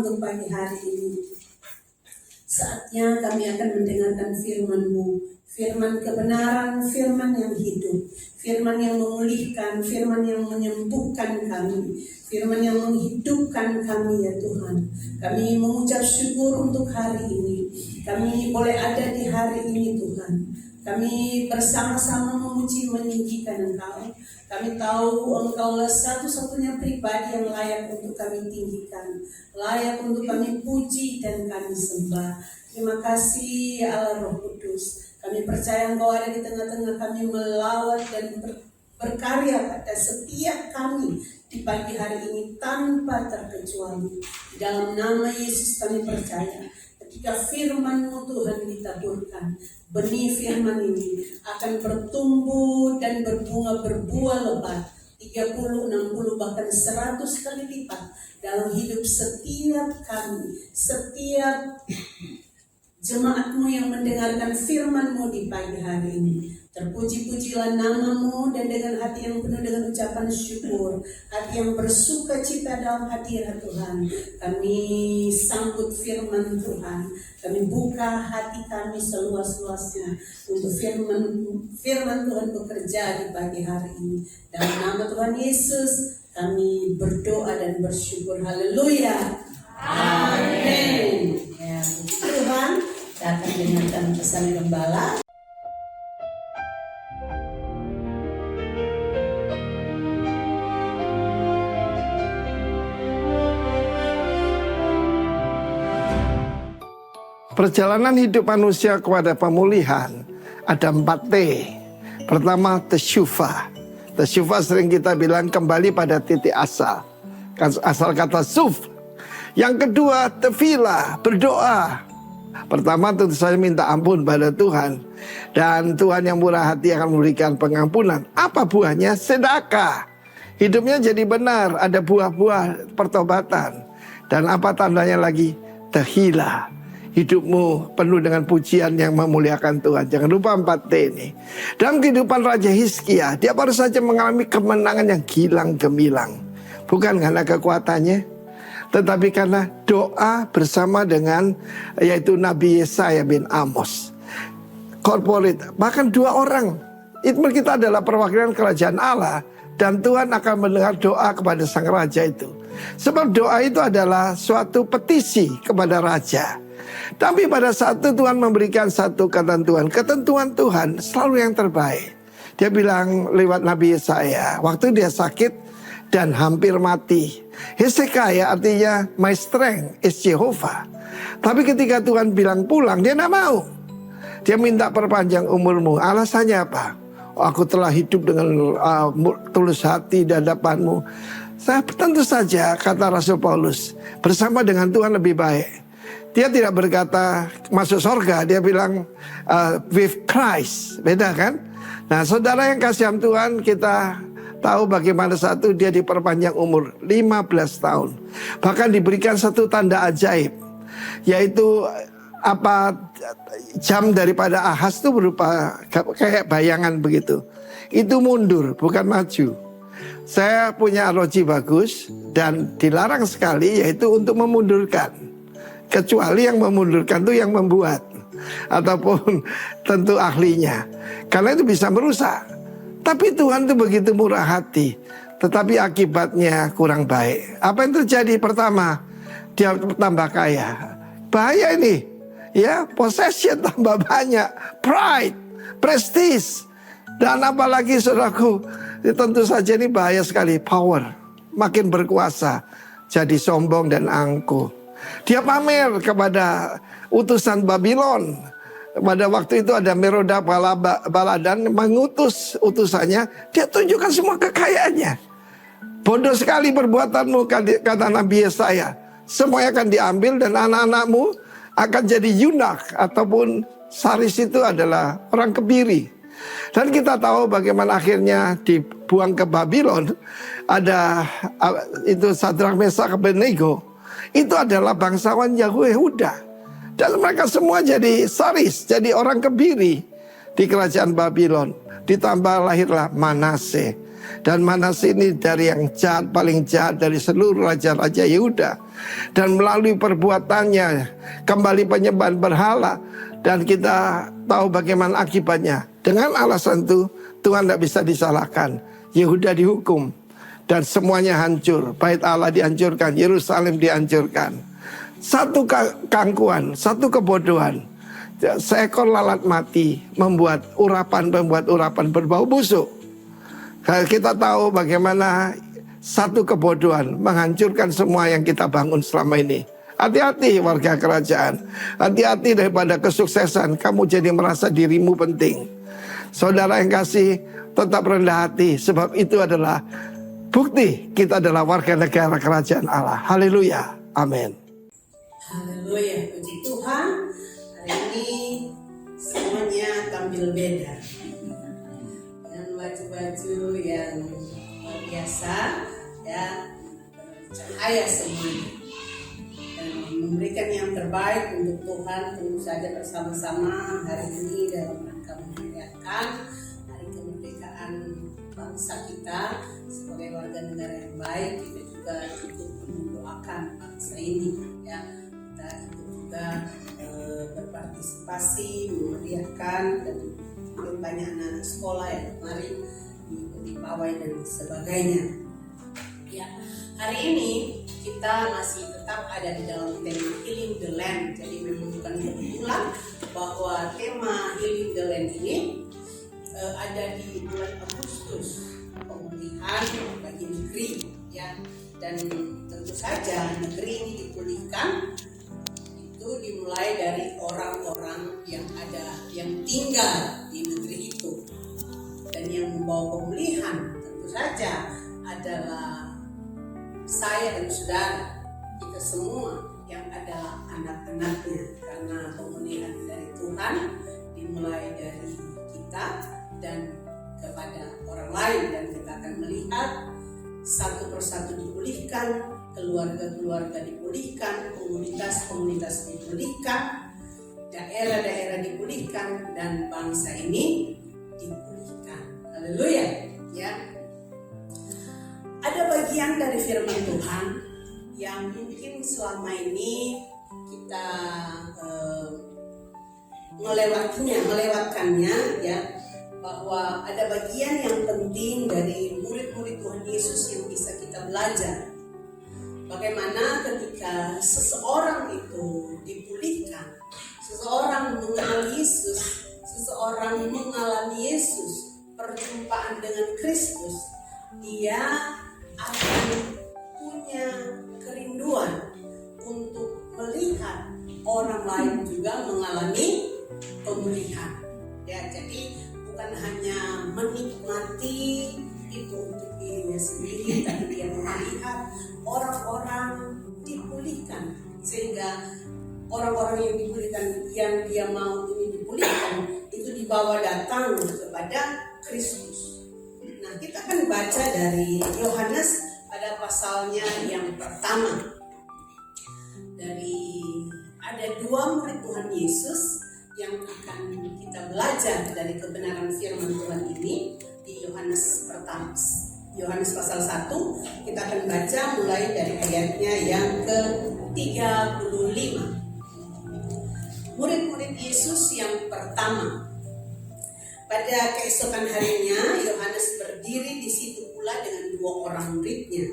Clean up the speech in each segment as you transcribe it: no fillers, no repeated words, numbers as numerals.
untuk pagi hari ini. Saatnya kami akan mendengarkan firman-Mu, firman kebenaran, firman yang hidup, firman yang memulihkan, firman yang menyembuhkan kami, firman yang menghidupkan kami ya Tuhan. Kami mengucap syukur untuk hari ini. Kami boleh ada di hari ini Tuhan. Kami bersama-sama memuji meninggikan Engkau. Kami tahu Engkaulah satu-satunya pribadi yang layak untuk kami tinggikan, layak untuk kami puji dan kami sembah. Terima kasih ya Allah Roh Kudus. Kami percaya Engkau ada di tengah-tengah kami, melawat dan berkarya pada setiap kami di pagi hari ini tanpa terkecuali. Di dalam nama Yesus kami percaya. Ketika firman-Mu Tuhan ditaburkan, benih firman ini akan bertumbuh dan berbunga berbuah lebat 30, 60 bahkan 100 kali lipat dalam hidup setiap kami, setiap jemaat-Mu yang mendengarkan firman-Mu di pagi hari ini. Terpuji-pujilah nama-Mu, dan dengan hati yang penuh dengan ucapan syukur, hati yang bersuka cita dalam hadirat Tuhan, kami sambut firman Tuhan. Kami buka hati kami seluas-luasnya untuk firman Tuhan bekerja di pagi hari ini. Dalam nama Tuhan Yesus kami berdoa dan bersyukur. Haleluya. Amin. Ya, Tuhan, kita akan dengarkan pesan gembala. Perjalanan hidup manusia kepada pemulihan ada 4 T. Pertama, tesyufa. Tesyufa sering kita bilang kembali pada titik asal. Asal kata suf. Yang kedua, tefila, berdoa. Pertama tentu saja minta ampun pada Tuhan. Dan Tuhan yang murah hati akan memberikan pengampunan. Apa buahnya? Sedekah. Hidupnya jadi benar, ada buah-buah pertobatan. Dan apa tandanya lagi? Tehila. Hidupmu penuh dengan pujian yang memuliakan Tuhan. Jangan lupa 4 T ini. Dalam kehidupan Raja Hizkia, dia baru saja mengalami kemenangan yang gilang gemilang. Bukan karena kekuatannya, tetapi karena doa bersama dengan yaitu Nabi Yesaya bin Amos. Korporat, bahkan 2 orang. Itu kita adalah perwakilan kerajaan Allah. Dan Tuhan akan mendengar doa kepada sang raja itu. Sebab doa itu adalah suatu petisi kepada raja. Tapi pada saat itu Tuhan memberikan satu ketentuan. Ketentuan Tuhan selalu yang terbaik. Dia bilang lewat Nabi Yesaya, waktu dia sakit dan hampir mati. Hezekiah artinya my strength is Jehovah. Tapi ketika Tuhan bilang pulang, dia tidak mau. Dia minta perpanjang umurmu. Alasannya apa? Aku telah hidup dengan tulus hati di hadapanmu. Tentu saja kata Rasul Paulus, bersama dengan Tuhan lebih baik. Dia tidak berkata masuk surga, dia bilang with Christ. Beda kan? Nah saudara yang kasihan Tuhan, kita tahu bagaimana saat itu dia diperpanjang umur 15 tahun. Bahkan diberikan satu tanda ajaib, yaitu apa jam daripada Ahaz itu berupa kayak bayangan begitu. Itu mundur, bukan maju. Saya punya analogi bagus dan dilarang sekali, yaitu untuk memundurkan. Kecuali yang memundurkan itu yang membuat, ataupun tentu ahlinya. Karena itu bisa merusak. Tapi Tuhan itu begitu murah hati, tetapi akibatnya kurang baik. Apa yang terjadi? Pertama, dia tambah kaya. Bahaya ini, ya, possession tambah banyak, pride, prestige, dan apalagi saudaraku, tentu saja ini bahaya sekali, power, makin berkuasa, jadi sombong dan angkuh. Dia pamer kepada utusan Babylon. Pada waktu itu ada Merodak Baladan mengutus utusannya. Dia tunjukkan semua kekayaannya. Bodoh sekali perbuatanmu, kata Nabi Yesaya. Semuanya akan diambil dan anak-anakmu akan jadi yunak. Ataupun Saris itu adalah orang kebiri. Dan kita tahu bagaimana akhirnya dibuang ke Babylon. Ada itu Sadrak Mesak Abednego. Itu adalah bangsawan Yehuda. Dan mereka semua jadi Saris, jadi orang kebiri di kerajaan Babylon. Ditambah lahirlah Manase. Dan Manas ini dari yang jahat, paling jahat dari seluruh raja-raja Yehuda. Dan melalui perbuatannya kembali penyembahan berhala. Dan kita tahu bagaimana akibatnya. Dengan alasan itu Tuhan tidak bisa disalahkan. Yehuda dihukum dan semuanya hancur. Bait Allah dihancurkan, Yerusalem dihancurkan. Satu keangkuhan, satu kebodohan, seekor lalat mati membuat urapan berbau busuk. Kita tahu bagaimana satu kebodohan menghancurkan semua yang kita bangun selama ini. Hati-hati warga kerajaan. Hati-hati daripada kesuksesan kamu jadi merasa dirimu penting. Saudara yang kasih, tetap rendah hati. Sebab itu adalah bukti kita adalah warga negara kerajaan Allah. Haleluya. Amin. Haleluya. Puji Tuhan. Hari ini semuanya tampil beda. Dengan baju-baju yang luar biasa, ya, cahaya semuanya. Dan memberikan yang terbaik untuk Tuhan. Tentu saja bersama-sama hari ini dalam rangka merayakan hari kemerdekaan bangsa kita sebagai warga negara yang baik. Kita juga ikut mendoakan bangsa ini, ya. Kita ikut juga berpartisipasi memeriahkan, dan banyak anak sekolah yang kemarin mengikuti pawai dan sebagainya. Ya, hari ini kita masih tetap ada di dalam tema Healing the Land. Jadi memang bukan kebetulan bahwa tema Healing the Land ini ada di bulan Agustus, pemulihan bagi negeri, ya. Dan tentu saja negeri ini dipulihkan itu dimulai dari orang-orang yang tinggal di negeri itu. Dan yang membawa pemulihan tentu saja adalah saya dan saudara, kita semua yang adalah anak-anaknya. Karena pemulihan dari Tuhan dimulai dari kita dan kepada orang lain. Dan kita akan melihat satu persatu dipulihkan, keluarga-keluarga dipulihkan, komunitas-komunitas dipulihkan, daerah-daerah dipulihkan, dan bangsa ini dipulihkan. Haleluya, ya. Ada bagian dari firman Tuhan yang mungkin selama ini kita melewatkannya, ya, bahwa ada bagian yang penting dari murid-murid Tuhan Yesus yang bisa kita belajar. Bagaimana ketika seseorang itu dipulihkan, seseorang mengenal Yesus, seseorang mengalami Yesus, perjumpaan dengan Kristus, dia akan punya kerinduan untuk melihat orang lain juga mengalami pemulihan. Ya, jadi bukan hanya menikmati itu untuk dirinya sendiri, tapi dia melihat orang-orang dipulihkan, sehingga orang-orang yang dipulihkan, yang dia mau ini dipulihkan, itu dibawa datang kepada Kristus. Nah, kita akan baca dari Yohanes pada pasalnya yang pertama. Ada dua murid Tuhan Yesus yang akan kita belajar dari kebenaran firman Tuhan ini di Yohanes pertama. Yohanes pasal 1, kita akan baca mulai dari ayatnya yang ke-35. Murid-murid Yesus yang pertama. Pada keesokan harinya, Yohanes berdiri di situ pula dengan dua orang muridnya.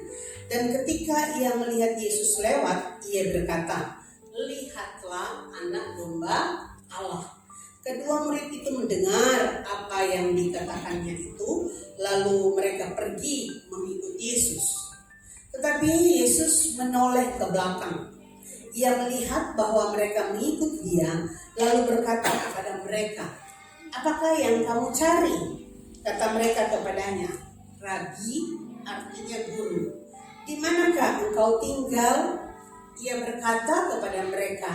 Dan ketika ia melihat Yesus lewat, ia berkata, "Lihatlah anak domba Allah." Kedua murid itu mendengar apa yang dikatakannya itu, lalu mereka pergi mengikut Yesus. Tetapi Yesus menoleh ke belakang. Ia melihat bahwa mereka mengikut dia, lalu berkata kepada mereka, "Apakah yang kamu cari?" Kata mereka kepadanya, "Rabi," artinya guru, "di manakah engkau tinggal?" Ia berkata kepada mereka,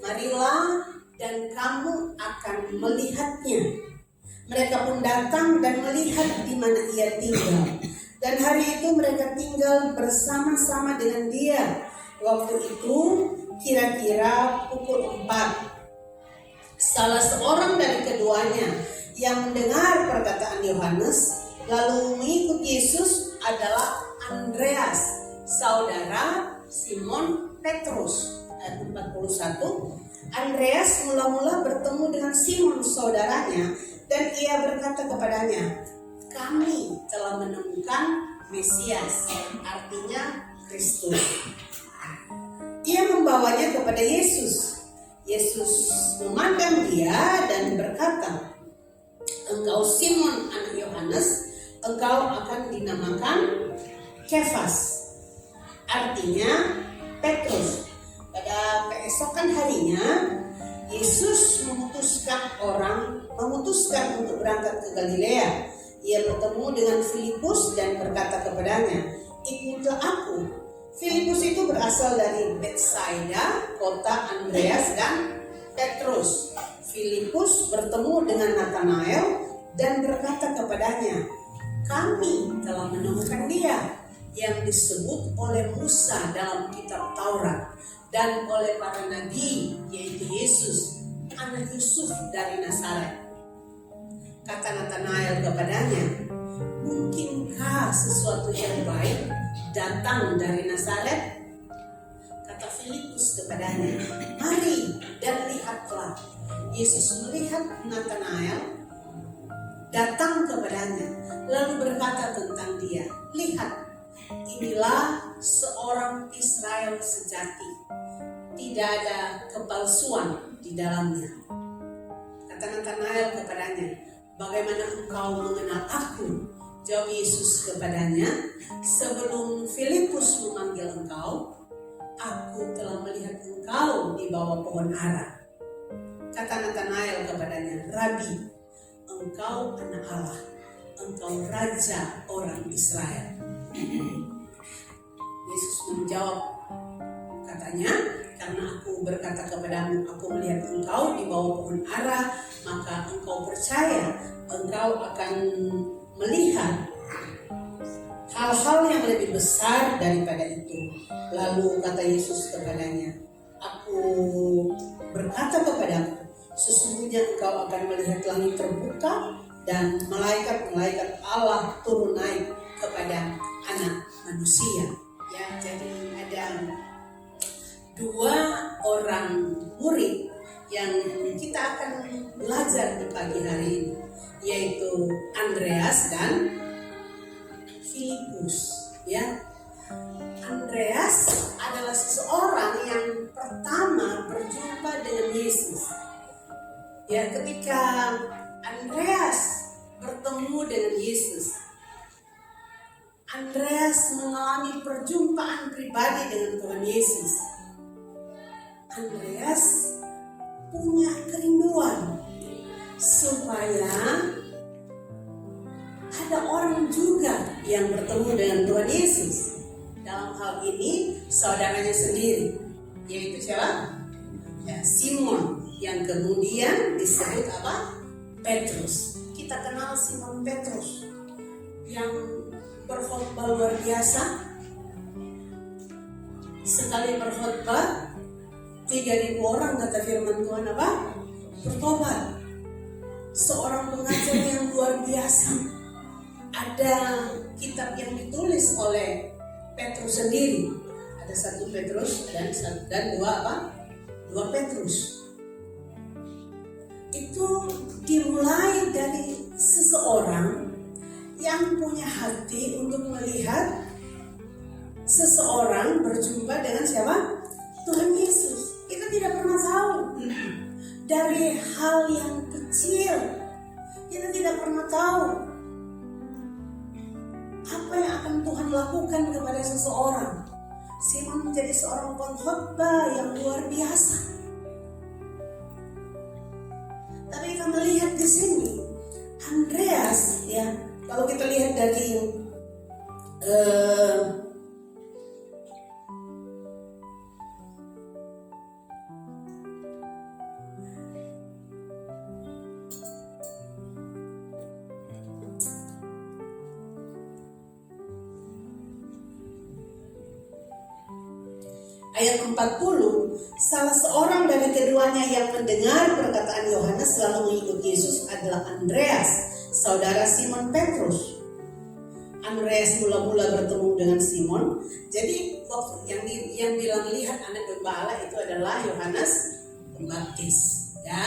"Marilah dan kamu akan melihatnya." Mereka pun datang dan melihat di mana ia tinggal. Dan hari itu mereka tinggal bersama-sama dengan dia. Waktu itu kira-kira pukul 4. Salah seorang dari keduanya yang mendengar perkataan Yohanes lalu mengikut Yesus adalah Andreas, saudara Simon Petrus. Ayat 41, Andreas mula-mula bertemu dengan Simon saudaranya dan ia berkata kepadanya, kami telah menemukan Mesias, artinya Kristus. Ia membawanya kepada Yesus. Yesus memandang dia dan berkata, engkau Simon anak Yohanes, engkau akan dinamakan Kefas, artinya Petrus. Pada keesokan harinya, Yesus memutuskan untuk berangkat ke Galilea. Ia bertemu dengan Filipus dan berkata kepadanya, ikutlah aku. Filipus itu berasal dari Betsaida, kota Andreas dan Petrus. Filipus bertemu dengan Nathanael dan berkata kepadanya, kami telah menemukan dia yang disebut oleh Musa dalam kitab Taurat dan oleh para nabi, yaitu Yesus, anak Yusuf dari Nazaret. Kata Nathanael kepadanya, mungkinkah sesuatu yang baik datang dari Nazaret? Kata Filipus kepadanya, mari dan lihatlah. Yesus melihat Nathanael datang kepadanya, lalu berkata tentang dia, lihat, inilah seorang Israel sejati, tidak ada kepalsuan di dalamnya. Kata Nathanael kepadanya, bagaimana engkau mengenal aku? Jawab Yesus kepadanya, sebelum Filipus memanggil engkau, aku telah melihat engkau di bawah pohon ara. Kata Nathanael kepadanya, Rabi, engkau anak Allah, engkau raja orang Israel. Yesus menjawab, katanya, karena aku berkata kepadamu, aku melihat engkau di bawah pohon ara, maka engkau percaya, engkau akan melihat hal-hal yang lebih besar daripada itu. Lalu kata Yesus kepadanya, aku berkata kepadamu, sesungguhnya engkau akan melihat langit terbuka dan malaikat-malaikat Allah turun naik kepada anak manusia. Ya, jadi ada dua orang murid yang kita akan belajar di pagi hari ini, yaitu Andreas dan Filipus. Ya, Andreas adalah seseorang yang pertama berjumpa dengan Yesus. Ya, ketika Andreas bertemu dengan Yesus, Andreas mengalami perjumpaan pribadi dengan Tuhan Yesus. Andreas punya kerinduan supaya ada orang juga yang bertemu dengan Tuhan Yesus. Dalam hal ini saudaranya sendiri, yaitu siapa? Ya, Simon, yang kemudian disebut apa? Petrus. Kita kenal Simon Petrus yang berkhotbah luar biasa. Sekali berkhotbah 3.000 orang, kata firman Tuhan apa? Bertobat. Seorang pengajar yang luar biasa. Ada kitab yang ditulis oleh Petrus sendiri. Ada 1 Petrus dan 2 apa? 2 Petrus. Itu dimulai dari seseorang yang punya hati untuk melihat seseorang berjumpa dengan siapa? Tuhan Yesus. Kita tidak pernah tahu dari hal yang kecil. Kita tidak pernah tahu apa yang akan Tuhan lakukan kepada seseorang. Simon menjadi seorang pengkhotbah yang luar biasa. Tapi kita melihat di sini Andreas, ya, kalau kita lihat dari ayat 40, salah seorang dari keduanya yang mendengar perkataan Yohanes lalu mengikut Yesus adalah Andreas, saudara Simon Petrus. Andreas mula-mula bertemu dengan Simon. Jadi waktu yang bilang lihat anak gembala itu adalah Yohanes Pembaptis, ya.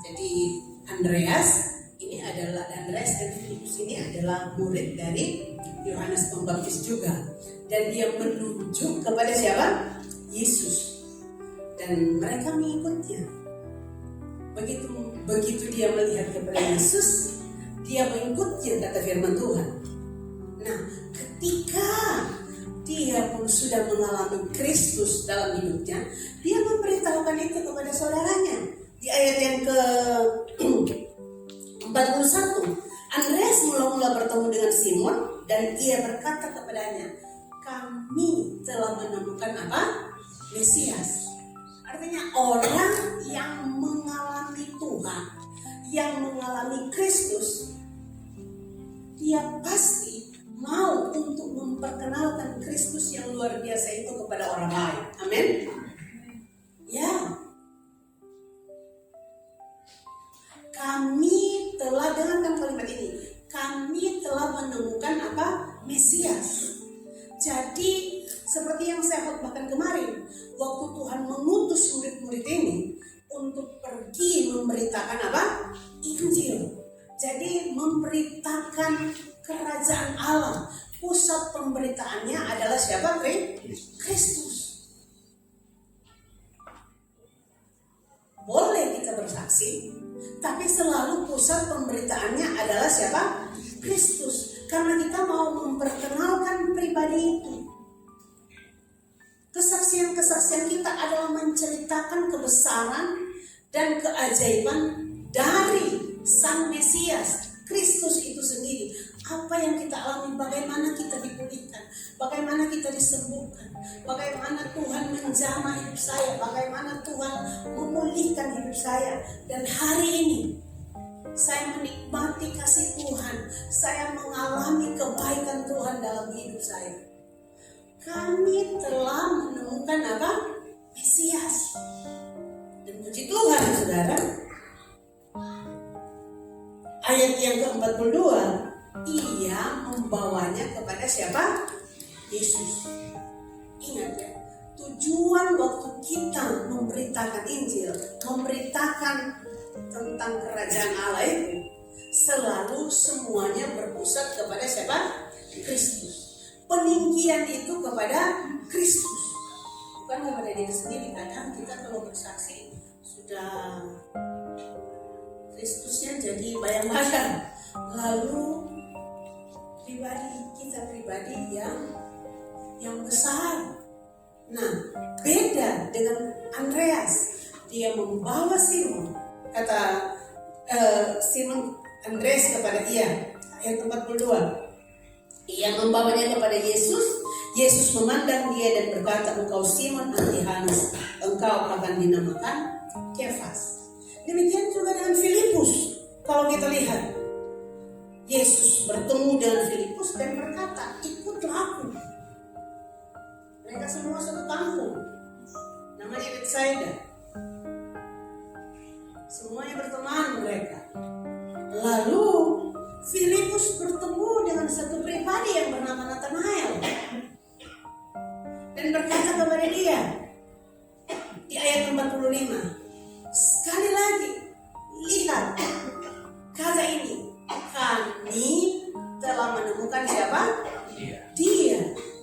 Jadi Andreas dan Filipus ini adalah murid dari Yohanes Pembaptis juga, dan dia menuju kepada siapa? Yesus, dan mereka mengikutnya. Begitu dia melihat kepada Yesus, dia mengikutnya, kata firman Tuhan. Nah, ketika dia pun sudah mengalami Kristus dalam hidupnya, dia memberitahukan itu kepada saudaranya. Di ayat yang ke 41, Andreas mula-mula bertemu dengan Simon dan ia berkata kepadanya, kami telah menemukan apa? Mesias. Artinya orang yang mengalami Tuhan, yang mengalami Kristus, dia pasti mau untuk memperkenalkan Kristus yang luar biasa itu kepada orang lain. Amin. Ya. Kami telah, dengarkan kalimat ini, kami telah menemukan apa? Mesias. Jadi seperti yang saya khotbahkan kemarin, waktu Tuhan mengutus murid-murid ini untuk pergi memberitakan apa? Injil. Jadi memberitakan kerajaan Allah. Pusat pemberitaannya adalah siapa? Kristus. Boleh kita bersaksi, tapi selalu pusat pemberitaannya adalah siapa? Kristus. Karena kita mau memperkenalkan pribadi itu. Kesaksian-kesaksian kita adalah menceritakan kebesaran dan keajaiban dari Sang Mesias, Kristus itu sendiri. Apa yang kita alami, bagaimana kita dipulihkan, bagaimana kita disembuhkan, bagaimana Tuhan menjamah hidup saya, bagaimana Tuhan memulihkan hidup saya. Dan hari ini saya menikmati kasih Tuhan, saya mengalami kebaikan Tuhan dalam hidup saya. Kami telah menemukan apa? Mesias. Dan puji Tuhan, saudara, ayat yang ke-42, ia membawanya kepada siapa? Yesus. Ingat ya, tujuan waktu kita memberitakan Injil, memberitakan tentang kerajaan Allah itu, selalu semuanya berpusat kepada siapa? Kristus. Peninggian itu kepada Kristus, bukan kepada diri sendiri. Kadang kita kalau bersaksi sudah Kristusnya jadi bayang-bayang, lalu pribadi yang besar. Nah, beda dengan Andreas, dia membawa Simon, kata Simon Andreas kepada ia, ayat 42. Ia membawanya kepada Yesus. Yesus memandang dia dan berkata, engkau Simon anti-Hanas, engkau akan dinamakan Kefas. Demikian juga dengan Filipus. Kalau kita lihat, Yesus bertemu dengan Filipus dan berkata, ikutlah aku. Mereka semua satu kampung, namanya Betsaida. Semuanya berteman mereka. Lalu Filipus bertemu dengan satu pribadi yang bernama Nathanael dan berkata kepada dia di ayat 45, sekali lagi lihat kata ini, kami telah menemukan siapa?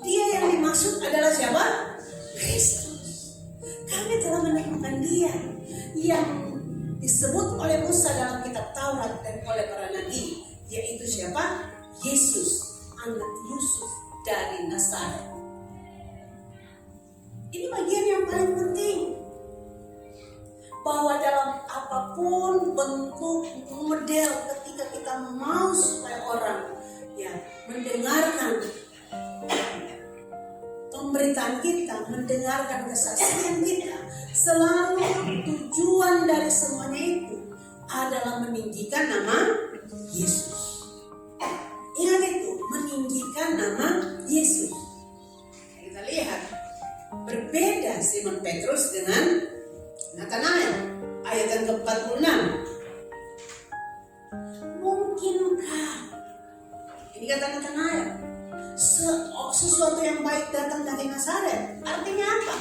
Dia yang dimaksud adalah siapa? Kristus. Kami telah menemukan dia yang disebut oleh Musa dalam kitab Taurat dan oleh para nabi, yaitu siapa? Yesus, anak Yusuf dari Nazaret. Ini bagian yang paling penting, bahwa dalam apapun bentuk model ketika kita mau supaya orang mendengarkan pemberitaan kita, mendengarkan kesaksian kita, selalu tujuan dari semuanya itu adalah meninggikan nama Yesus. Ingat itu, meninggikan nama Yesus. Kita lihat berbeda Simon Petrus dengan Nathanael, ayat yang ke-46. Mungkinkah, ini kata Nathanael, sesuatu yang baik datang dari Nazaret. Artinya apa?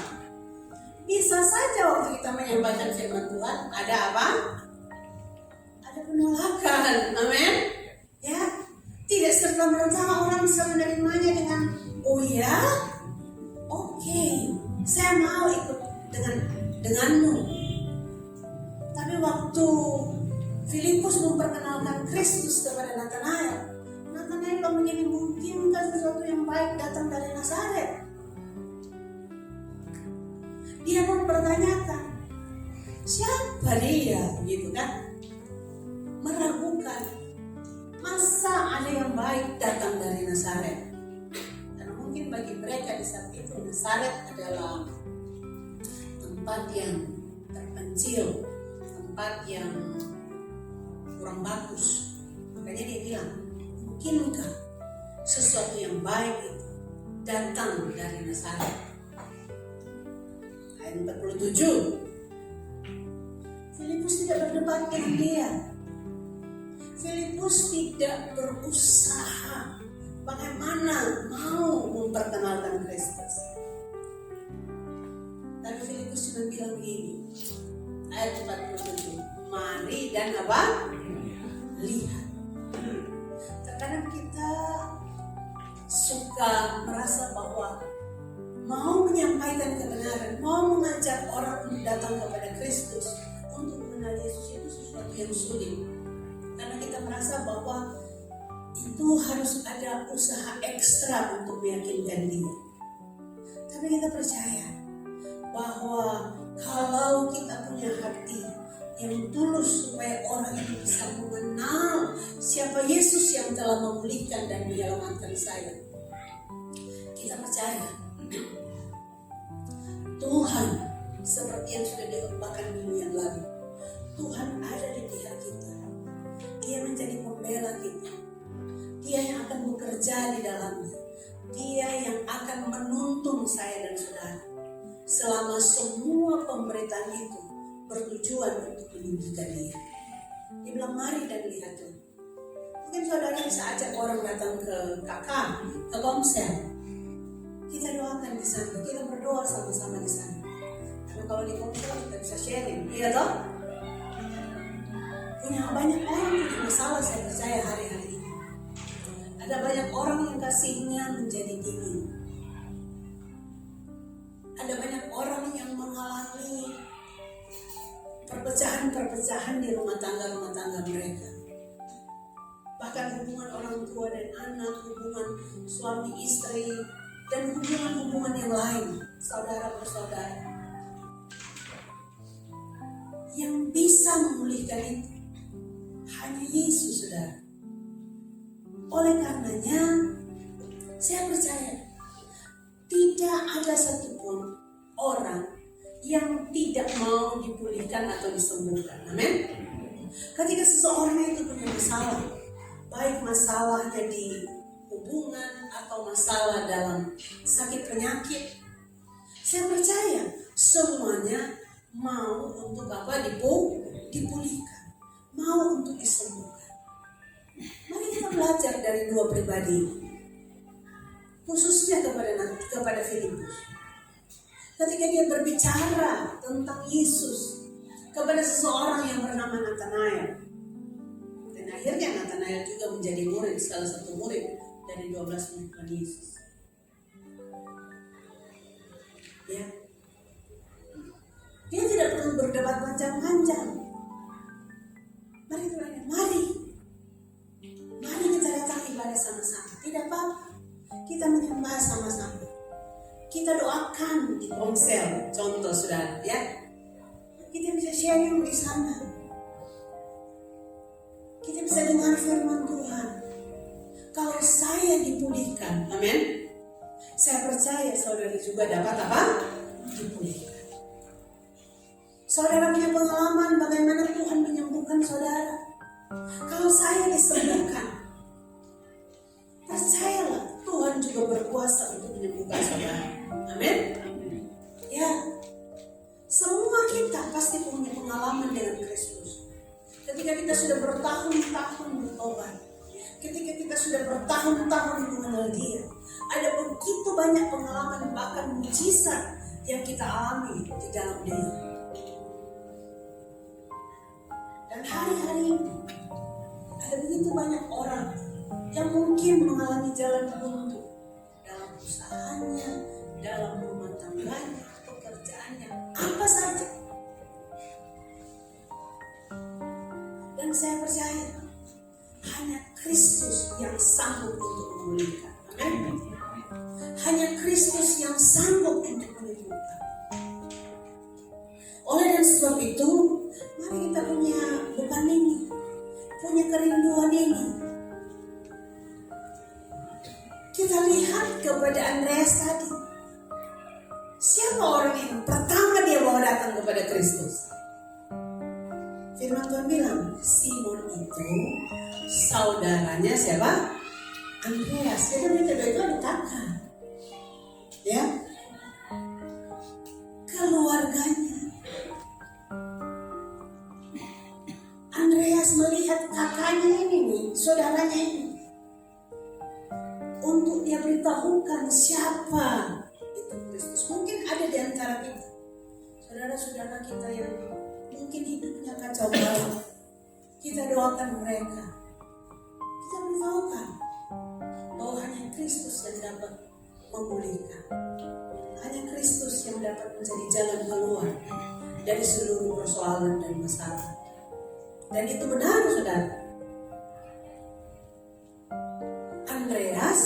Bisa saja waktu kita menyampaikan firman Tuhan ada apa? Ada penolakan. Amin. Ya, tidak serta-merta orang bisa menerimanya dengan oh ya, oke, saya mau ikut denganmu. Tapi waktu Filipus memperkenalkan Kristus kepada Nathanael menjadi mungkinkah sesuatu yang baik datang dari Nazaret? Dia mempertanyakan siapa dia, gitu kan? Meragukan, masa ada yang baik datang dari Nazaret? Karena mungkin bagi mereka di saat itu Nazaret adalah tempat yang terpencil, tempat yang kurang bagus. Makanya dia bilang, mungkinkah sesuatu yang baik itu datang dari Nazaret? Ayat 47. Filipus tidak berdebat dengan dia. Filipus tidak berusaha bagaimana mau memperkenalkan Kristus. Tapi Filipus cuma bilang begini, ayat 47, mari dan apa? Lihat. Terkadang kita suka merasa bahwa mau menyampaikan kebenaran, mau mengajak orang datang kepada Kristus untuk mengenal Yesus itu sesuatu yang sulit. Karena kita merasa bahwa itu harus ada usaha ekstra untuk meyakinkan dia. Tapi kita percaya bahwa kalau kita punya hati yang tulus supaya orang itu bisa mengenal siapa Yesus yang telah memulihkan dan menyelamatkan saya, kita percaya Tuhan seperti yang sudah dikhotbahkan minggu yang lalu, Tuhan ada di pihak kita. Dia menjadi pembela kita. Dia yang akan bekerja di dalamnya. Dia yang akan menuntun saya dan saudara selama semua pemberitaan itu bertujuan untuk meninggikan dia. Dia bilang mari dan lihatlah. Mungkin saudara bisa ajak orang datang ke kakak, ke komsel. Kita doakan di sana, kita berdoa sama-sama di sana. Karena kalau di komsel kita bisa sharing, iya toh? Punya banyak orang punya masalah, saya percaya hari-hari ini. Ada banyak orang yang kasihnya menjadi dingin. Ada banyak orang yang mengalami perpecahan di rumah tangga mereka. Bahkan hubungan orang tua dan anak, hubungan suami istri, dan hubungan yang lain, saudara bersaudara. Yang bisa memulihkan itu hanya Yesus, saudara. Oleh karenanya, saya percaya tidak ada satupun orang yang tidak mau dipulihkan atau disembuhkan. Amin. Ketika seseorang itu punya masalah, baik masalahnya di hubungan atau masalah dalam sakit penyakit, saya percaya semuanya mau untuk apa? Dipulihkan, mau untuk disembuhkan. Mari kita belajar dari dua pribadi ini, khususnya kepada Filipus. Ketika dia berbicara tentang Yesus kepada seseorang yang bernama Nathanael, dan akhirnya Nathanael juga menjadi murid, salah satu murid dari 12 murid Yesus. Ya, dia tidak perlu berdebat panjang-panjang. Mari kita datang ibadah sama-sama. Tidak apa-apa, kita menyembah sama-sama. Kita doakan di komsel, contoh saudara, ya. Kita bisa sharing di sana. Kita bisa dengar firman Tuhan. Kalau saya dipulihkan, amin. Saya percaya saudara juga dapat apa? Dipulihkan. Saudara punya pengalaman bagaimana Tuhan menyembuhkan saudara. Kalau saya disembuhkan, percayalah Tuhan juga berkuasa untuk menyembuhkan saudara. Amin. Ya, semua kita pasti punya pengalaman dengan Kristus. Ketika kita sudah bertahun-tahun bertobat, ketika kita sudah bertahun-tahun mengenal Dia, Ada begitu banyak pengalaman, bahkan mujizat yang kita alami di dalam Dia. Dan hari-hari ini ada begitu banyak orang yang mungkin mengalami jalan buntu dalam usahanya, dalam rumah tangganya, pekerjaannya, apa saja. Dan saya percaya hanya Kristus yang sanggup untuk memulihkan. Amin. Hanya Kristus yang sanggup untuk menyembuhkan. Oleh dan sebab itu, mari kita punya beban ini, punya kerinduan ini. Kita lihat kepada Andreas tadi. Siapa orang yang pertama dia mau datang kepada Kristus? Firman Tuhan bilang, Simon itu saudaranya siapa? Andreas. Jadi mereka itu ada kakak. Ya, keluarganya. Andreas melihat kakaknya ini nih, saudaranya ini, untuk dia beritahukan siapa itu Kristus. Mungkin ada di antara kita, saudara-saudara kita yang mungkin hidupnya kacau balau. Kita doakan mereka, kita beritahukan bahwa hanya Kristus yang dapat memulihkan. Hanya Kristus yang dapat menjadi jalan keluar dari seluruh persoalan dan masalah. Dan itu benar, saudara. Andreas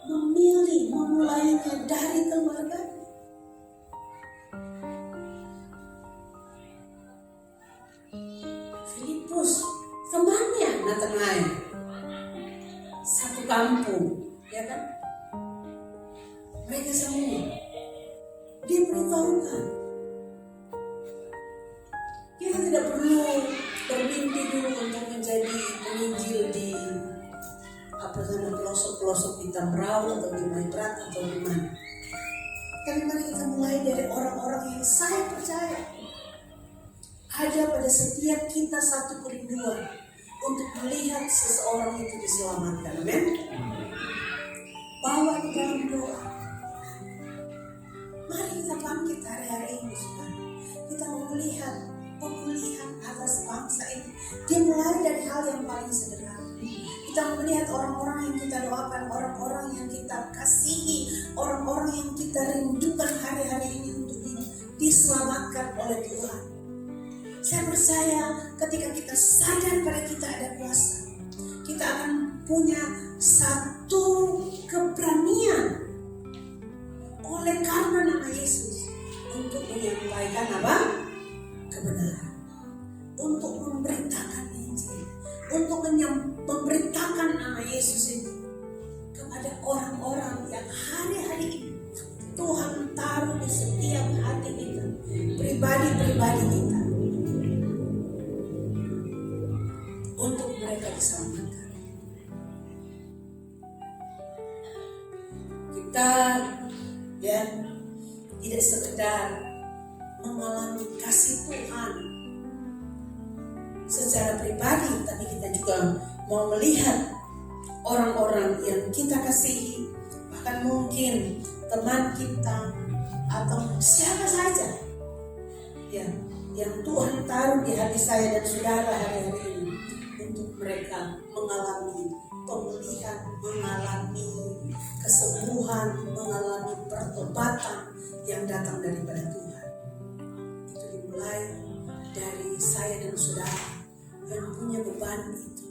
memilih memulainya dari keluarga. Filipus, temannya Nathanael, satu kampung, ya kan? Mereka semua diberitahukan. Kita tidak perlu bermimpi dulu untuk menjadi penginjil di pelosok-pelosok di Tambrau atau di Maibrat atau di mana. Tapi mari kita mulai dari orang-orang yang saya percaya ada pada setiap kita satu kerinduan untuk melihat seseorang itu diselamatkan. Amin. Bawa di dalam doa. Mari kita bangkit hari-hari ini, saudara. Kita mau melihat pemulihan atas bangsa ini. Dimulai dari hal yang paling sederhana. Kita melihat orang-orang yang kita doakan, orang-orang yang kita kasihi, orang-orang yang kita rindukan hari-hari ini untuk diselamatkan oleh Tuhan. Saya percaya ketika kita sadar pada kita ada kuasa, kita akan punya satu keberanian oleh karena nama Yesus untuk menyampaikan apa? Kebenaran, untuk memberitakan Injil, untuk memberitakan nama Yesus itu kepada orang-orang yang hari-hari ini Tuhan taruh di setiap hati kita, pribadi-pribadi kita, untuk mereka diselamatkan. Kita ya tidak sekedar mengalami kasih Tuhan secara pribadi, tapi kita juga mau melihat orang-orang yang kita kasihi, bahkan mungkin teman kita atau siapa saja ya yang Tuhan taruh di hati saya dan saudara hari-hari ini, untuk mereka mengalami pemulihan, mengalami kesembuhan, mengalami pertobatan yang datang daripada Tuhan. Itu dimulai dari saya dan saudara yang punya beban itu,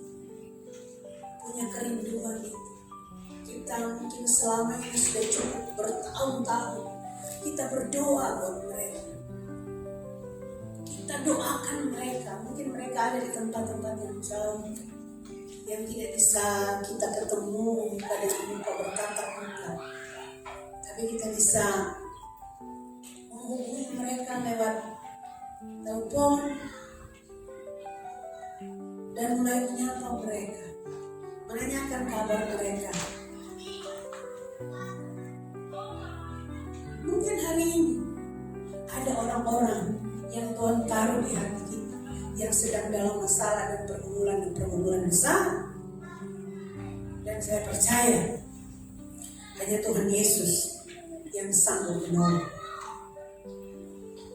punya kerinduan itu. Kita mungkin selama ini sudah cukup bertahun-tahun kita berdoa buat mereka, kita doakan mereka. Mungkin mereka ada di tempat-tempat yang jauh, yang tidak bisa kita ketemu muka dengan muka, bertatap muka, tapi kita bisa menghubungi mereka lewat telepon dan mulai menyapa mereka, menanyakan kabar mereka. Mungkin hari ini ada orang-orang yang Tuhan taruh di hati kita yang sedang dalam masalah dan pergumulan besar. Dan saya percaya Hanya Tuhan Yesus yang sanggup menolong.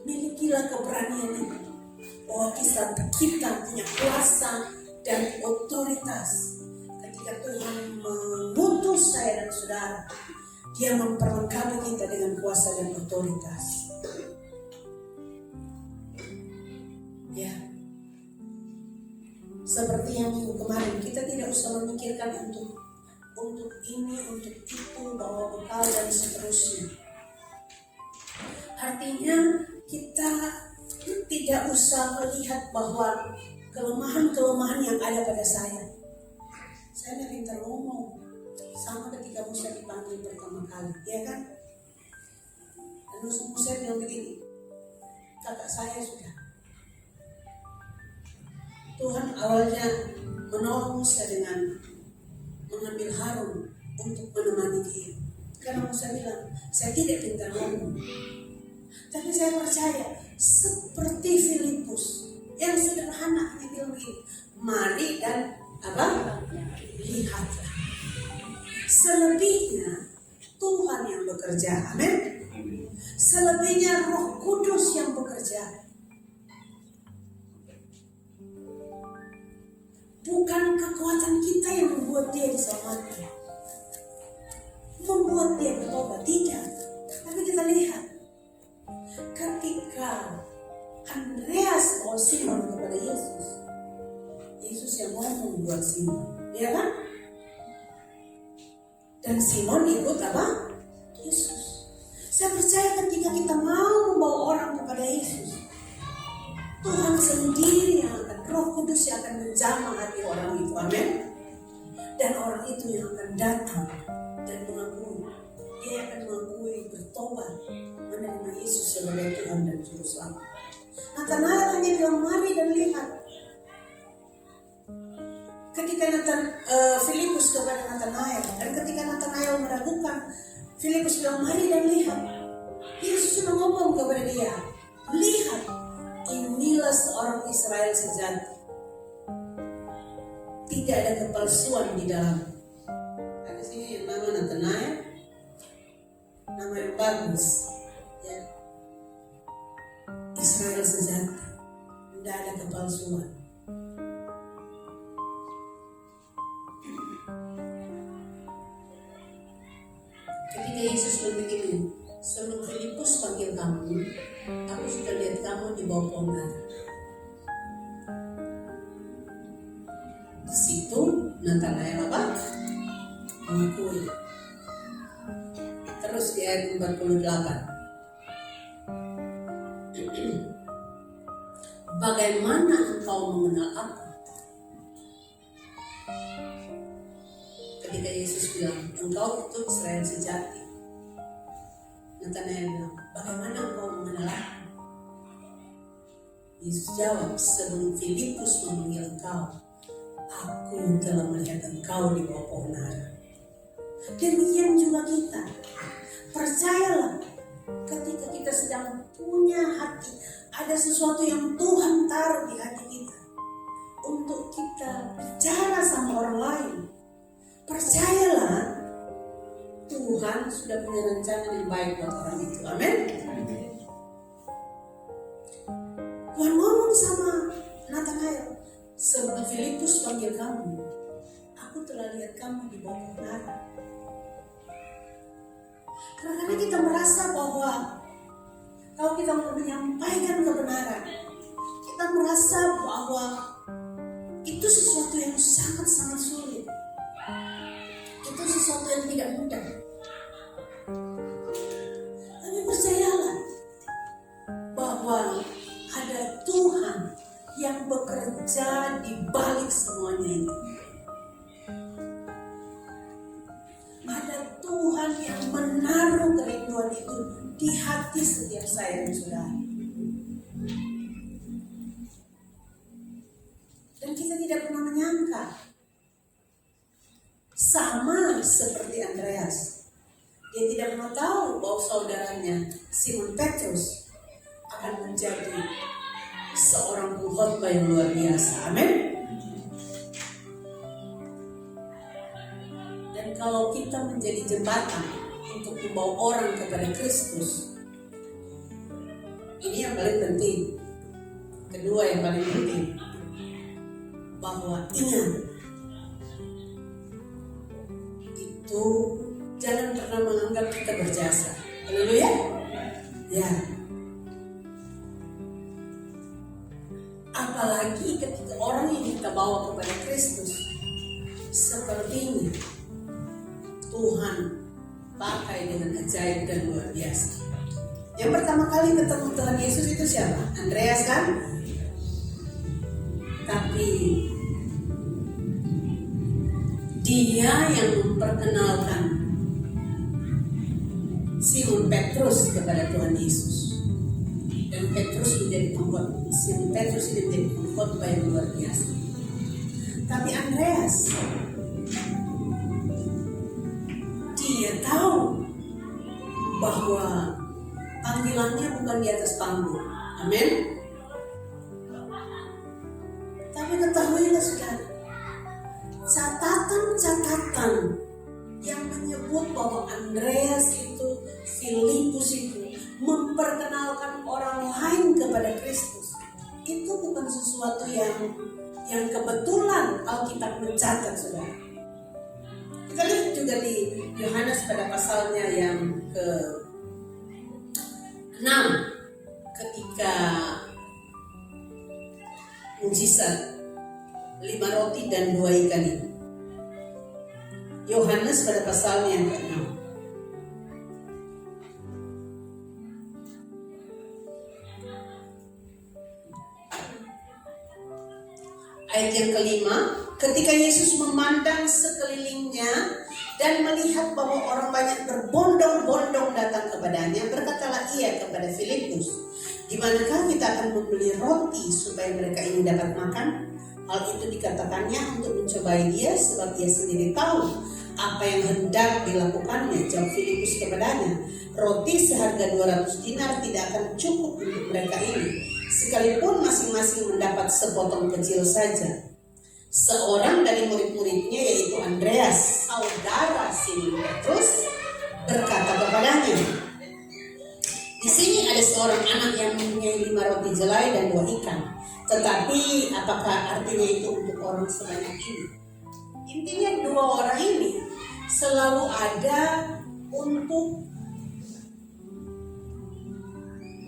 Milikilah keberanian itu, bahwa kita punya kuasa dan otoritas. Ketika Tuhan mengutus saya dan saudara, Dia memperlengkapi kita dengan kuasa dan otoritas. Ya, seperti yang minggu kemarin, kita tidak usah memikirkan untuk ini, untuk itu, bawa bekal dan seterusnya. Artinya kita tidak usah melihat bahwa kelemahan-kelemahan yang ada pada saya. Saya tidak pintar ngomong, sama ketika Musa dipanggil pertama kali, ya kan? Dan Musa bilang begini, kakak saya sudah. Tuhan awalnya menolong Musa dengan mengambil Harun untuk menemani dia. Karena Musa bilang, saya tidak pintar ngomong. Tapi saya percaya, seperti Filipus yang sederhana, dia bilang begini, mari dan lihatlah. Selebihnya Tuhan yang bekerja, amin. Selebihnya Roh Kudus yang bekerja. Bukan kekuatan kita yang membuat dia diselamatkan, membuat dia bertobat, tidak. Tapi kita lihat, ketika Andreas bawa Simon kepada Yesus, Yesus yang ngomong buat Simon, ya kan? Dan Simon ikut Yesus. Saya percaya ketika kita mau membawa orang kepada Yesus, Tuhan sendiri yang akan, Roh Kudus yang akan menjamah hati orang itu, amin. Dan orang itu yang akan datang dan mengakui, dia akan mengakui, bertobat, menerima Yesus sebagai Tuhan dan Juru Selamat. Natanael hanya bilang, mari dan lihat. Ketika Filipus kepada Natanael, dan ketika Natanael meragukan, Filipus bilang, mari dan lihat. Yesus sudah ngomong kepada dia, lihat, inilah seorang Israel sejati. Tidak ada kepalsuan di dalam. Ada sini yang nama Natanael, nama yang bagus, ya. Israel sejati, tidak ada kepalsuan. Ketika Yesus begini, sebelum Filipus panggil kamu, aku sudah lihat kamu di bawah pohon ara. Di situ Natanael mengakui. Terus di ayat 48. Bagaimana engkau mengenal aku? Ketika Yesus bilang, engkau itu Israel sejati. Natanael bilang, bagaimana engkau mengenal aku? Yesus jawab, sebelum Filipus memanggil engkau, aku telah melihat engkau di bawah pohon ara. Demikian juga kita. Percayalah, ketika kita sedang punya hati, ada sesuatu yang Tuhan taruh di hati kita untuk kita bicara sama orang lain. Percayalah, Tuhan sudah punya rencana yang baik buat orang itu. Amin. Tuhan ngomong sama Natanael, sebelum Filipus panggil kamu, aku telah lihat kamu di bawah pohon ara. Karena kita merasa bahwa kalau kita mau menyampaikan kebenaran, kita merasa bahwa itu sesuatu yang sangat-sangat sulit. Itu sesuatu yang tidak mudah. Tapi percayalah bahwa ada Tuhan yang bekerja di balik semuanya itu. Ada Tuhan yang menaruh kerinduan itu di hati setiap saya dan saudara. Dan kita tidak pernah menyangka. Sama seperti Andreas, dia tidak pernah tahu bahwa saudaranya Simon Petrus akan menjadi seorang pengkhotbah yang luar biasa. Amin. Dan kalau kita menjadi jembatan untuk membawa orang kepada Kristus, ini yang paling penting. Kedua yang paling penting, bahwa ingat, itu jangan pernah menganggap kita berjasa. Haleluya. Ya. Apalagi ketika orang yang kita bawa kepada Kristus seperti ini, Tuhan pakai dengan ajaib dan luar biasa. Yang pertama kali ketemu Tuhan Yesus itu siapa? Andreas kan? Tapi dia yang memperkenalkan Simon Petrus kepada Tuhan Yesus. Dan Petrus menjadi Simon Petrus ini menjadi pengkhotbah yang luar biasa. Tapi Andreas, dia tahu bahwa panggilannya bukan di atas panggung. Amin. Tapi ketahuilah saudara, catatan-catatan yang menyebut bahwa Andreas itu, Filipus itu memperkenalkan orang lain kepada Kristus, itu bukan sesuatu yang kebetulan Alkitab mencatat, saudara. Kita lihat juga di Yohanes pada pasalnya yang ke-6, ketika mujizat 5 roti dan 2 ikan itu. Yohanes pada pasalnya yang ke-6. Ayat yang ke-5, ketika Yesus memandang sekelilingnya dan melihat bahwa orang banyak berbondong-bondong datang kepadanya, berkatalah ia kepada Filipus, "Di manakah kita akan membeli roti supaya mereka ini dapat makan?" Hal itu dikatakannya untuk mencobai dia, sebab dia sendiri tahu apa yang hendak dilakukannya. Jawab Filipus kepadanya, "Roti seharga 200 dinar tidak akan cukup untuk mereka ini, sekalipun masing-masing mendapat sepotong kecil saja." Seorang dari murid-muridnya, yaitu Andreas, saudara Simon Petrus, berkata kepadanya, "Di sini ada seorang anak yang mempunyai 5 roti jelai dan 2 ikan. Tetapi apakah artinya itu untuk orang sebanyak ini?" Intinya 2 orang ini selalu ada untuk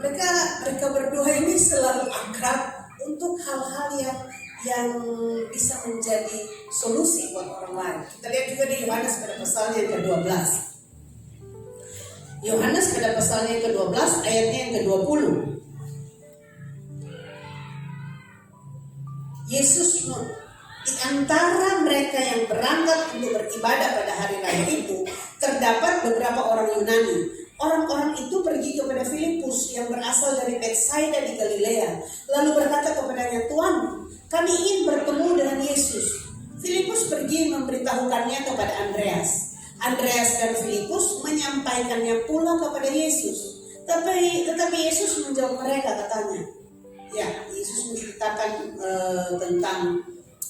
mereka berdua ini selalu akrab untuk hal-hal yang bisa menjadi solusi buat orang lain. Kita lihat juga di Yohanes pada pasalnya yang ke-12. Yohanes pada pasalnya yang ke-12 ayatnya yang ke-20. Yesus di antara mereka yang berangkat untuk beribadah pada hari raya itu, terdapat beberapa orang Yunani. Orang-orang itu pergi kepada Filipus yang berasal dari Betsaida di Galilea, lalu berkata kepadanya, "Tuan, kami ingin bertemu dengan Yesus." Filipus pergi memberitahukannya kepada Andreas. Andreas dan Filipus menyampaikannya pula kepada Yesus. Tetapi Yesus menjawab mereka, katanya, ya, Yesus menceritakan tentang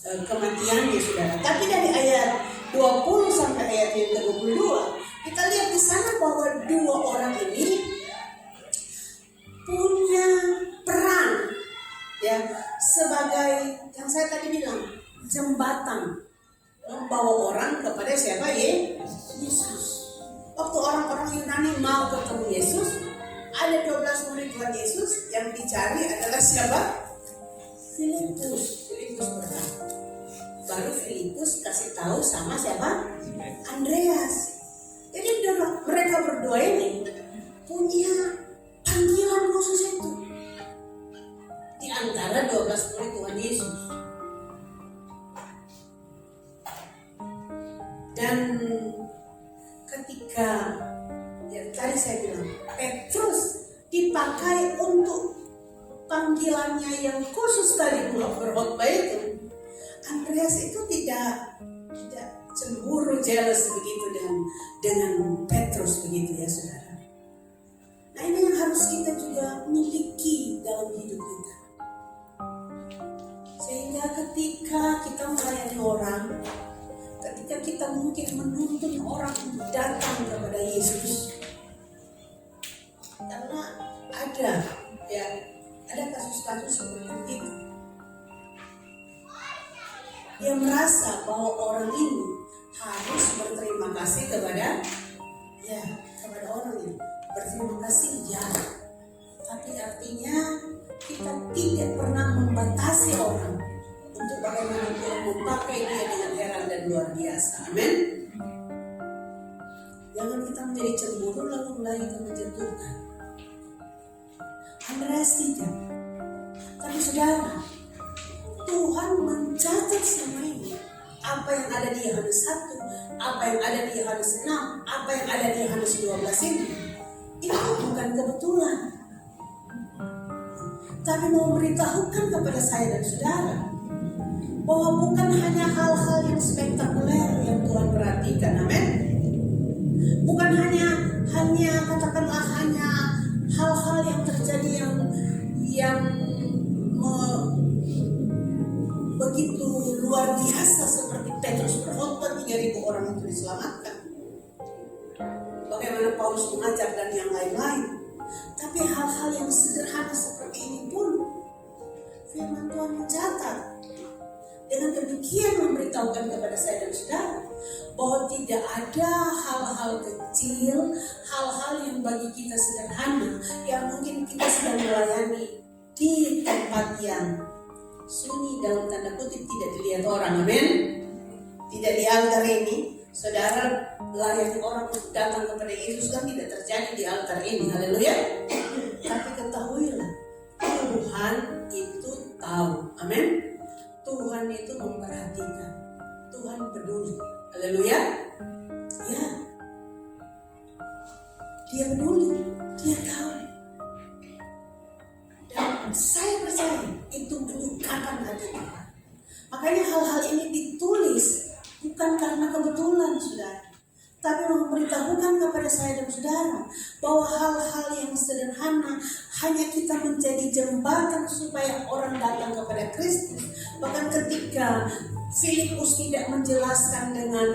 kematiannya, saudara. Tapi dari ayat 20 sampai ayat yang ke-22, kita lihat di sana bahwa 2 orang ini punya peran, ya, sebagai yang saya tadi bilang, jembatan membawa orang kepada siapa? Yesus. Waktu orang-orang Yunani mau ketemu Yesus, ada 12 murid Tuhan Yesus, yang dicari adalah siapa? Filipus berkata. Baru Filipus kasih tahu sama siapa? Andreas. Jadi mereka berdua ini punya panggilan khusus itu di antara 12 murid Tuhan Yesus. Dan ketika tadi saya bilang Petrus dipakai untuk panggilannya yang khusus tadi berkhotbah itu, Andreas itu tidak cemburu, jealous begitu dengan Petrus begitu, ya saudara. Nah, ini yang harus kita juga miliki dalam hidup kita, sehingga ketika kita melayani orang, ketika ketika kita mungkin menuntun orang untuk datang kepada Yesus. Karena ada kasus-kasus seperti itu. Dia merasa bahwa orang ini harus berterima kasih kepada orang ini. Berterima kasih ya. Tapi artinya kita tidak pernah membatasi orang untuk bagaimana Tuhan memakai dia dengan heran dan luar biasa. Amin. Jangan kita menjadi cemburu lalu mulai kita menjatuhkan. Andreas tidak. Tapi saudara, Tuhan mencatat semua ini. Apa yang ada di Yohanes 1, apa yang ada di Yohanes 6, apa yang ada di Yohanes 12 ini, itu bukan kebetulan. Tapi mau memberitahukan kepada saya dan saudara bahwa bukan hanya hal-hal yang spektakuler yang Tuhan perhatikan, amin. Bukan hanya katakanlah hanya hal-hal yang terjadi yang begitu luar biasa seperti Petrus berkhotbah 3.000 orang itu diselamatkan. Bagaimana Paulus mengajar dan yang lain-lain. Tapi hal-hal yang sederhana seperti ini pun firman Tuhan mencatat. Dengan demikian memberitahukan kepada saya dan saudara bahwa tidak ada hal-hal kecil, hal-hal yang bagi kita sederhana yang mungkin kita sedang melayani di tempat yang sunyi dalam tanda kutip tidak dilihat orang, amin. Tidak di altar ini, saudara layani orang untuk datang kepada Yesus kan tidak terjadi di altar ini, haleluya. Tapi ketahuilah, Tuhan itu tahu, amin. Tuhan itu memperhatikan, Tuhan peduli, haleluya. Ya, Dia peduli, Dia tahu. Dan saya percaya itu menyukakan hati Tuhan. Makanya hal-hal ini ditulis bukan karena kebetulan, saudara, tapi memberitahukan kepada saya dan saudara bahwa hal-hal yang sederhana hanya kita menjadi jembatan supaya orang datang kepada Kristus. Bahkan ketika Filipus tidak menjelaskan dengan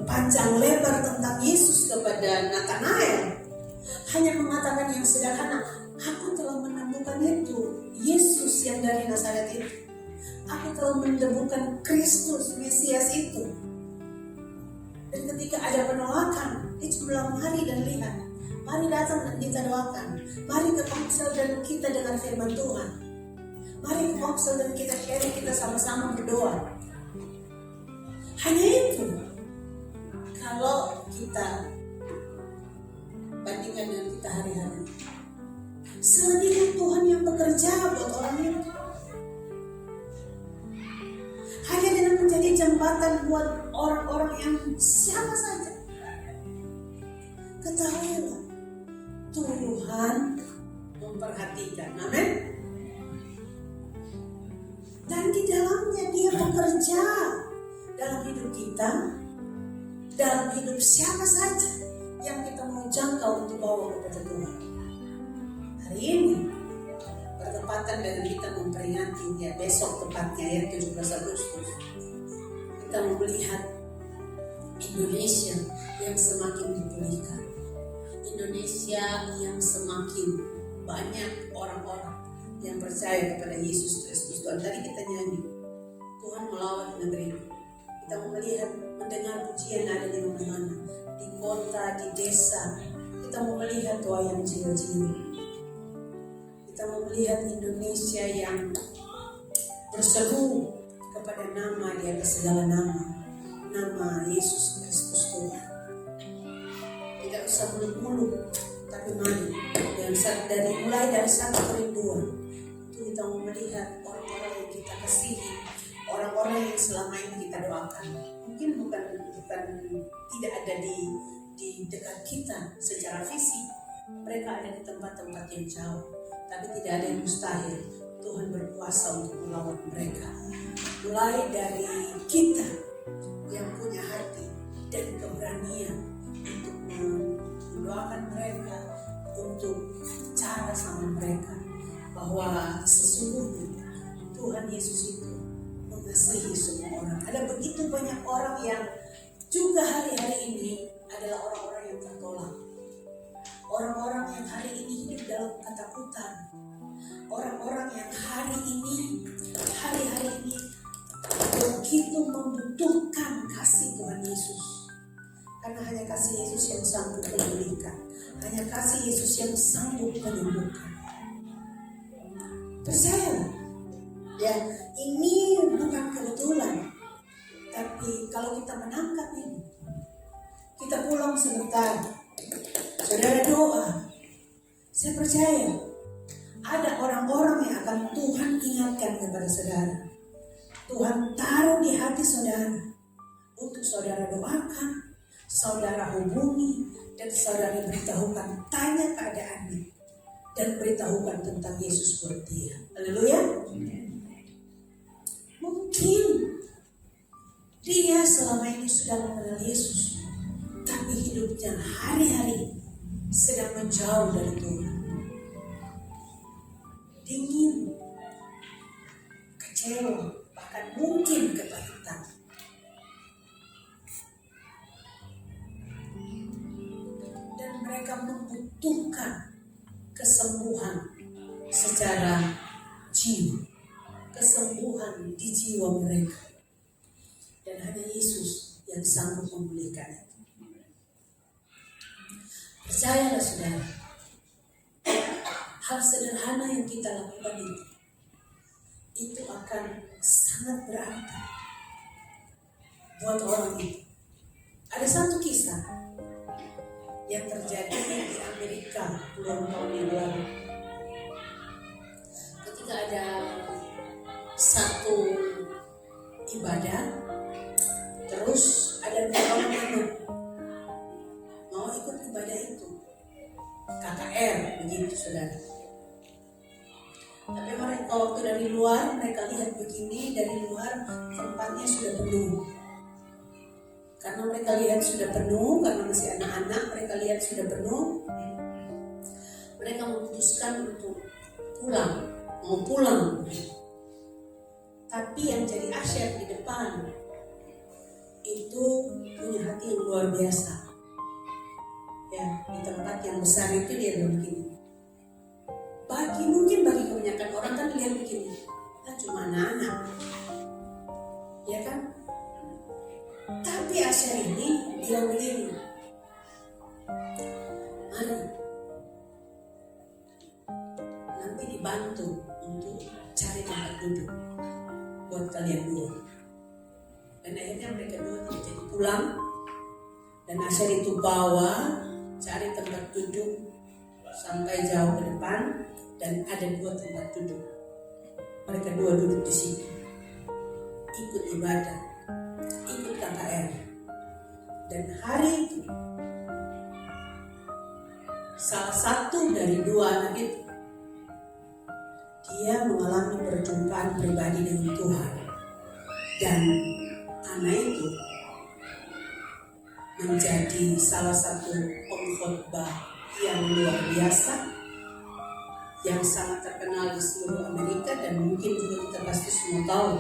panjang lebar tentang Yesus kepada Nathanael, hanya mengatakan yang sederhana, aku telah menemukan itu, Yesus yang dari Nazaret itu. Aku telah menemukan Kristus, Mesias itu. Dan ketika ada penolakan, dia cuma bilang, mari dan lihat. Mari datang dan kita doakan. Mari ke komsel dan kita dengar firman Tuhan. Mari ke komsel dan kita share, kita sama-sama berdoa. Hanya itu. Kalau kita bandingkan dengan kita hari-hari, selebihnya Tuhan yang bekerja buat orang itu. Hanya dengan menjadi jembatan buat orang-orang yang siapa saja. Ketahuilah, Tuhan memperhatikan, amin. Dan di dalamnya Dia bekerja dalam hidup kita, dalam hidup siapa saja yang kita mau jangkau untuk bawa kepada Tuhan. Hari ini bertepatan dengan kita memperingati ya besok tepatnya ya 17 Agustus, kita melihat Indonesia yang semakin dipulihkan, Indonesia yang semakin banyak orang-orang yang percaya kepada Yesus Kristus. Tuhan, tadi kita nyanyi Tuhan melawat negeri. Kita melihat, mendengar pujian ada di mana-mana, di kota, di desa. Kita mau melihat wayang jiwa-jiwa. Kita mau melihat Indonesia yang berseru kepada nama di atas segala nama, nama Yesus Kristus Tuhan. Tidak usah muluk-muluk, tapi mari mulai dari satu kerinduan itu kita mau melihat orang-orang yang kita kasihi, orang-orang yang selama ini kita doakan. Mungkin bukan tidak ada di dekat kita secara fisik, mereka ada di tempat-tempat yang jauh. Tapi tidak ada yang mustahil. Tuhan berkuasa untuk melawat mereka. Mulai dari kita yang punya hati dan keberanian untuk mendoakan mereka, untuk bicara sama mereka bahwa sesungguhnya Tuhan Yesus itu mengasihi semua orang. Ada begitu banyak orang yang juga hari-hari ini adalah orang-orang yang tertolak. Orang-orang yang hari ini hidup dalam ketakutan. Orang-orang yang hari-hari ini begitu membutuhkan kasih Tuhan Yesus. Karena hanya kasih Yesus yang sanggup memulihkan. Hanya kasih Yesus yang sanggup menyembuhkan. Percayalah, ya, ini bukan kebetulan. Tapi kalau kita menangkap ini, kita pulang sebentar, saudara doa. Saya percaya ada orang-orang yang akan Tuhan ingatkan kepada saudara. Tuhan taruh di hati saudara untuk saudara doakan, saudara hubungi, dan saudara beritahukan, tanya keadaannya, dan beritahukan tentang Yesus buat dia. Haleluya. Mungkin dia selama ini sudah mengenal Yesus, tapi hidupnya hari-hari sedang menjauh dari Tuhan. Dingin, kecewa, bahkan mungkin kepahitan. Dan mereka membutuhkan kesembuhan secara jiwa, kesembuhan di jiwa mereka. Dan hanya Yesus yang sanggup memulihkan itu. Percayalah saudara, hal sederhana yang kita lakukan itu akan sangat berarti buat orang itu. Ada satu kisah yang terjadi di Amerika puluhan tahun yang lalu. Ketika ada satu ibadah, terus ada dua orang anak mau ikut ibadah itu, KKR begitu saudara. Tapi mereka waktu dari luar, mereka lihat begini, dari luar tempatnya sudah penuh. Karena mereka lihat sudah penuh, karena masih anak-anak, mereka lihat sudah penuh. Mereka memutuskan untuk mau pulang. Tapi yang jadi asyik di depan itu punya hati yang luar biasa. Ya, di tempat yang besar itu dia bilang begini. Mungkin bagi kebanyakan orang kan lihat begini, kita cuma anak-anak, ya kan? Tapi Asyar ini bilang begini, mari nanti dibantu untuk cari tempat duduk buat kalian dua. Dan akhirnya mereka dua tidak jadi pulang. Dan Asyar itu bawa cari tempat duduk sampai jauh ke depan. Dan ada dua tempat duduk. Mereka dua duduk di situ, ikut ibadah, ikut KKR. Dan hari itu salah satu dari dua anak itu, dia mengalami perjumpaan pribadi dengan Tuhan. Dan anak itu menjadi salah satu pengkhotbah yang luar biasa, yang sangat terkenal di seluruh Amerika. Dan mungkin juga kita pasti semua tahu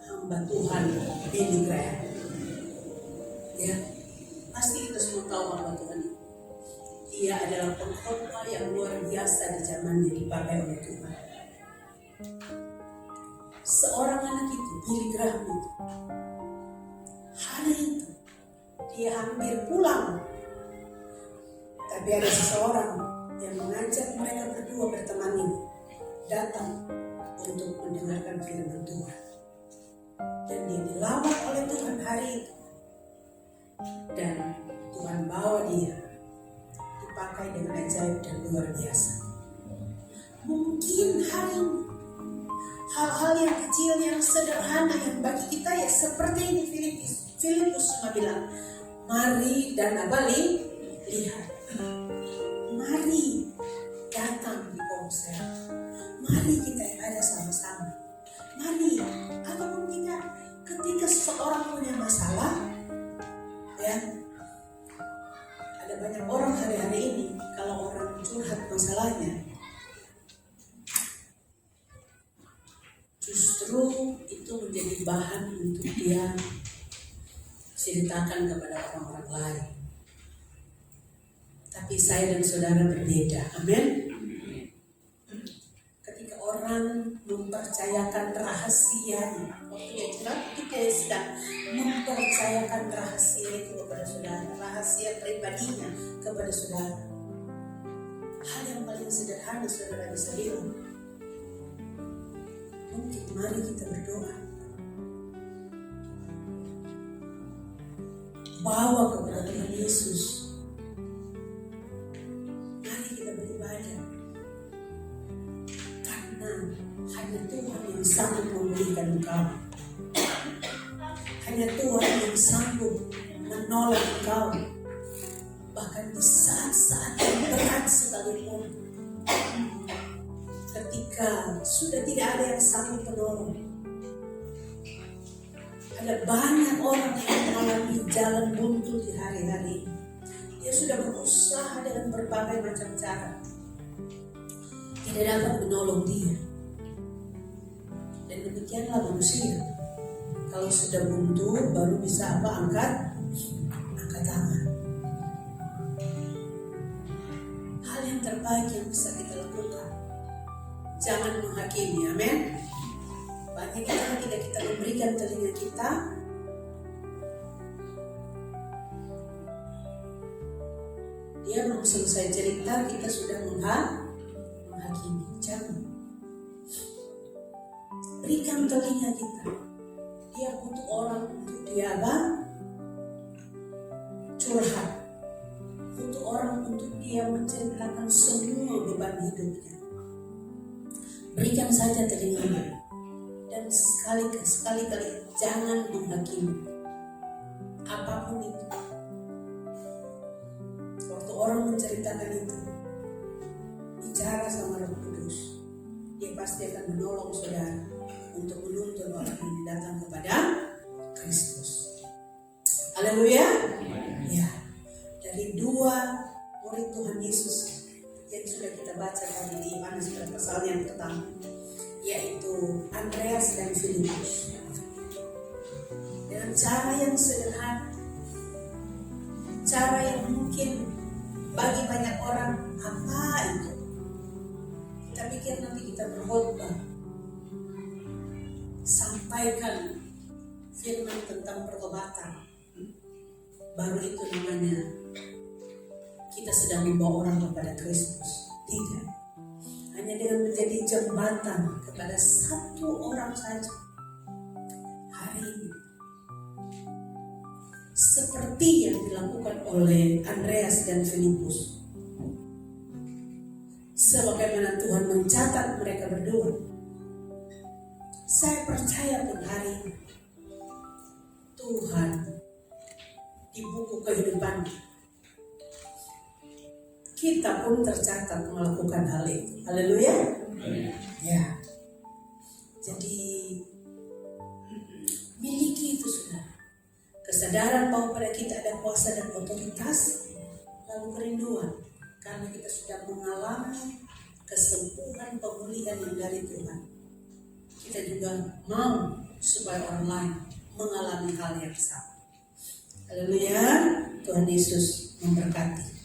hamba Tuhan Billy Graham. Ya, pasti kita semua tahu hamba Tuhan. Dia adalah pengkhotbah yang luar biasa di zamannya dipakai oleh Tuhan. Seorang anak itu, Billy Graham itu, hari itu dia hampir pulang. Tapi ada seseorang yang mengajak mereka berdua berteman ini datang untuk mendengarkan firman Tuhan. Dan dia dilawat oleh Tuhan hari itu. Dan Tuhan bawa dia dipakai dengan ajaib dan luar biasa. Mungkin hari ini hal-hal yang kecil, yang sederhana, yang bagi kita ya seperti ini. Filipus cuma bilang, mari dan Abali lihat. Mari datang di komsel. Mari kita ada sama-sama. Mari, ataupun ketika seseorang punya masalah, ya, ada banyak orang hari-hari ini kalau orang curhat masalahnya, justru itu menjadi bahan untuk dia ceritakan kepada orang-orang lain. Tapi saya dan saudara berbeda. Amin. Ketika orang mempercayakan rahasia, waktu dia curhat kita sedang mempercayakan rahasia itu kepada saudara, rahasia pribadinya kepada saudara. Hal yang paling sederhana saudara bisa bilang, mungkin mari kita berdoa, bawa kepada Tuhan Yesus. Mari kita beribadah, karena hanya Tuhan yang sanggup memulihkan engkau. Hanya Tuhan yang sanggup menolong engkau, bahkan di saat-saat yang berat sekalipun. Ketika sudah tidak ada yang sanggup menolong, ada banyak orang yang mengalami jalan buntu di hari-hari ini. Dia sudah berusaha dengan berbagai macam cara, tidak dapat menolong dia. Dan demikianlah manusia. Kalau sudah buntu baru bisa apa? Angkat tangan. Hal yang terbaik yang bisa kita lakukan, jangan menghakimi. Amin. Banyak kita tidak kita memberikan telinga kita, dia mau selesai cerita kita sudah menghakimi. Jangan. Berikan telinga kita. Dia butuh orang untuk dia curhat, butuh orang untuk dia menceritakan semua beban hidupnya. Berikan saja telinganya, dan sekali-kali jangan menghakimi apapun itu. Waktu orang menceritakan itu, bicara sama Roh Kudus, dia pasti akan menolong saudara untuk menuntun orang ini datang kepada Kristus. Haleluya. Ya, dari dua murid Tuhan Yesus yang sudah kita baca tadi di Yohanes pasal yang pertama, yaitu Andreas dan Filipus. Dengan cara yang sederhana, cara yang mungkin bagi banyak orang apa itu, kita pikir nanti kita berkhotbah, sampaikan firman tentang pertobatan, baru itu namanya kita sedang membawa orang kepada Kristus. Tidak, hanya dengan menjadi jembatan kepada satu orang saja hari ini, seperti yang dilakukan oleh Andreas dan Filipus. Sebagaimana Tuhan mencatat mereka berdua, saya percaya pun hari ini Tuhan di buku kehidupan kita pun tercatat melakukan hal itu. Haleluya. Ya. Jadi miliki itu sudah kesadaran bahwa pada kita ada kuasa dan otoritas, lalu kerinduan karena kita sudah mengalami kesembuhan, pemulihan yang dari Tuhan. Kita juga mau supaya orang lain mengalami hal yang sama. Haleluya. Tuhan Yesus memberkati.